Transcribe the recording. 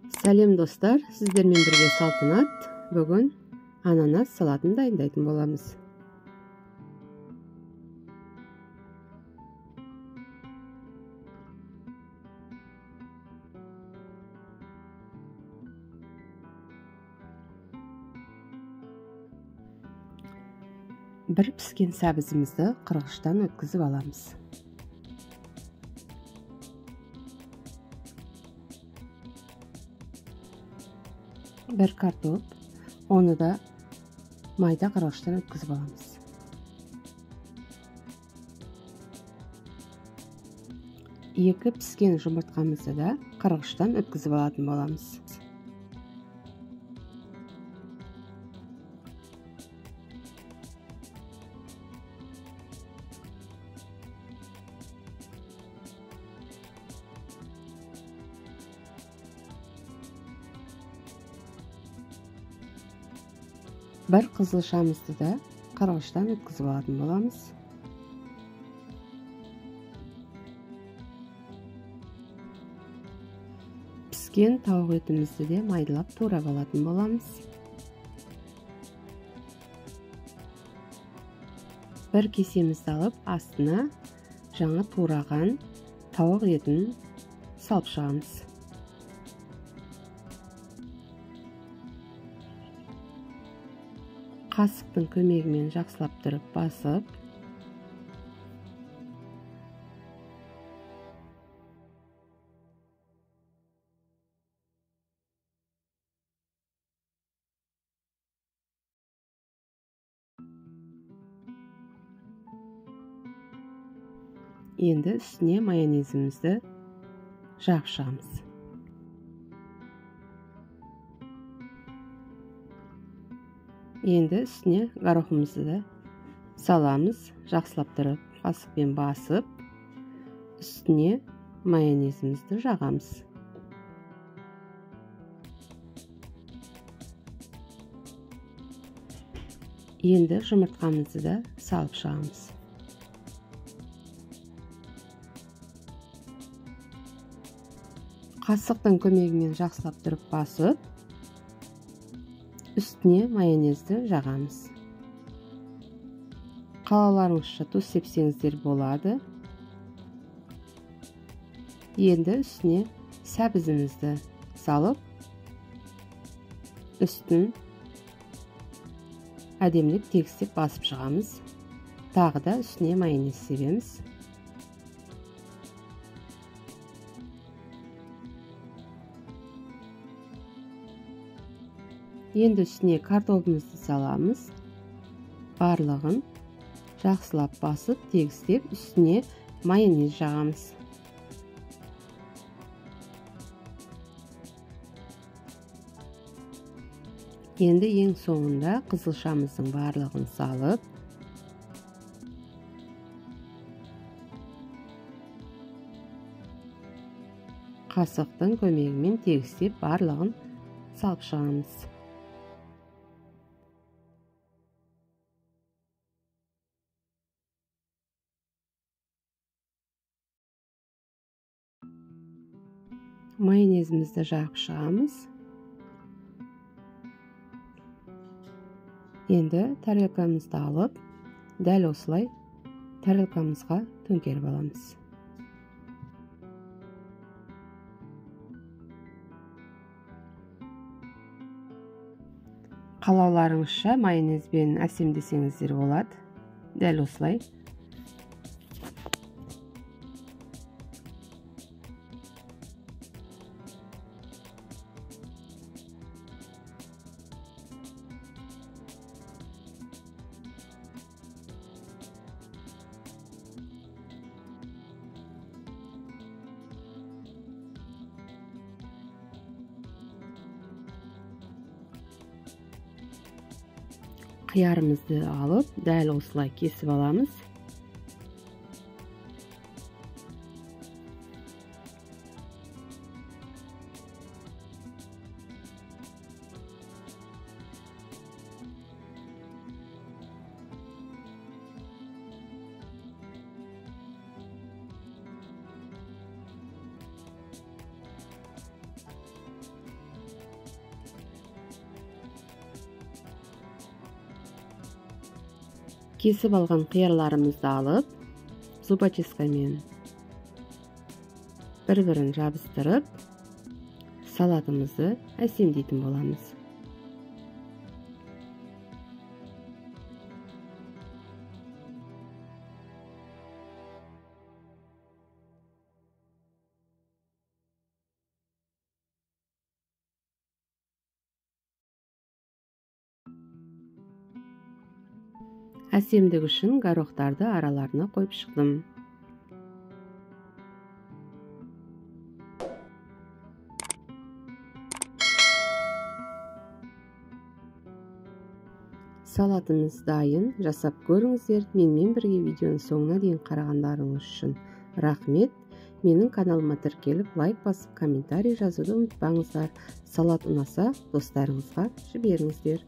Сәлем достар, сіздермен бірге Салтанат. Бүгін ананас салатын дайындайтын боламыз. Бір піскен сәбізімізді қырғыштан өткізіп аламыз. Бір картоп, оны да майда қырғыштан өткізіп аламыз. Екі піскен жұмыртқамызды да қырғыштан өткізіп алатын боламыз. Бір қызылшамызды да қырғыштан өткізіп алатын боламыз. Піскен тауық етімізді де майдалап турап алатын боламыз. Бір кесемізді алып, астына жаңа тураған тауық етін салып шығамыз. Қасықтың көмегімен жақсылап тұрып басып, енді үстіне майонезімізді жағып шығамыз. Енді үстіне горохымызды да саламыз, жақсылап тұрып қасықпен басып, үстіне майонезімізді жағамыз. Енді жұмыртқамызды да салып шығамыз. Қасықтың көмегімен жақсылап тұрып басып, үстіне майонезді жағамыз. Қалауларыңызша тұз сепсеңіздер болады. Енді үстіне сәбізімізді салып, үстін әдемілік тегістеп басып шығамыз. Тағы да үстіне майонез себеміз. Енді үстіне картопымызды саламыз. Барлығын жақсылап басып, тегістеп, үстіне майонез жағамыз. Енді ең соңында қызылшамыздың барлығын салып, қасықтың көмегімен тегістеп, барлығын салып шығамыз. Майонезімізді жағып шығамыз. Енді тарелкамызды алып, дәл осылай тарелкамызға төңкеріп аламыз. Қалауларыңызша майонезбен әсемдесеңіздер болады. Дәл осылай. Қиярымызды алып, дәл осылай кесіп аламыз. Kesip alған қиярларымызды алып, зубочисткамен бір-бірін жабыстырып, салатымызды әсемдейтін боламыз. Әсемдік үшін горохтарды араларына қойып шықтым. Салатымыз дайын. Жасап көріңіздер. Менімен бірге видеоның соңына дейін қарағандарыңыз үшін рахмет. Менің каналыма тіркеліп, лайк басып, комментарий жазуды ұмытпаңыздар. Салат ұнаса, достарыңызға жіберіңіздер.